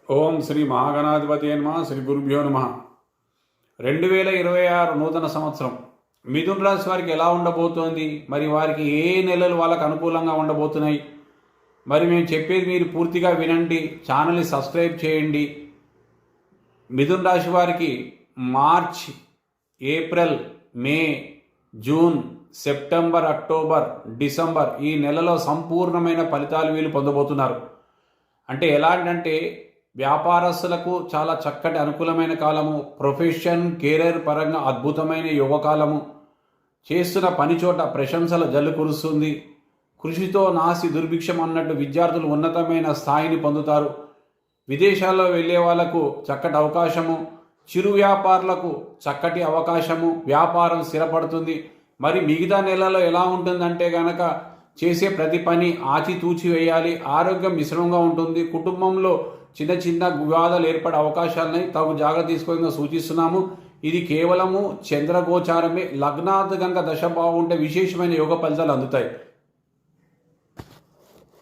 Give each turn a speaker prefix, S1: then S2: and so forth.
S1: ఓం శ్రీ మహాగణాధిపతి నమః. శ్రీ గురుభ్యో నమః. 2026 నూతన సంవత్సరం మిథున రాశి వారికి ఎలా ఉండబోతోంది, మరి వారికి ఏ నెలలు వాళ్ళకు అనుకూలంగా ఉండబోతున్నాయి, మరి మేము చెప్పేది మీరు పూర్తిగా వినండి. ఛానల్ని సబ్స్క్రైబ్ చేయండి. మిథున రాశి వారికి మార్చ్, ఏప్రిల్, మే, జూన్, సెప్టెంబర్, అక్టోబర్, డిసెంబర్ ఈ నెలలో సంపూర్ణమైన ఫలితాలు వీళ్ళు పొందబోతున్నారు. అంటే ఎలాంటంటే వ్యాపారస్తులకు చాలా చక్కటి అనుకూలమైన కాలము, ప్రొఫెషన్ కెరీర్ పరంగా అద్భుతమైన యుగకాలము, చేస్తున్న పని చోట ప్రశంసల జల్లు కురుస్తుంది. కృషితో నాసి దుర్భిక్షం అన్నట్టు విద్యార్థులు ఉన్నతమైన స్థాయిని పొందుతారు. విదేశాల్లో వెళ్ళే వాళ్లకు చక్కటి అవకాశము, చిరు వ్యాపారులకు చక్కటి అవకాశము, వ్యాపారం స్థిరపడుతుంది. మరి మిగతా నెలలో ఎలా ఉంటుందంటే గనక చేసే ప్రతి పని ఆచితూచి వేయాలి. ఆరోగ్యం మిశ్రమంగా ఉంటుంది. కుటుంబంలో చిన్న చిన్న వివాదాలు ఏర్పడే అవకాశాలని తగు జాగ్రత్త తీసుకోవాలని సూచిస్తున్నాము. ఇది కేవలము చంద్రగోచారమే. లగ్నాత్ గంగ దశ బాగుంటే విశేషమైన యోగ ఫలితాలు అందుతాయి.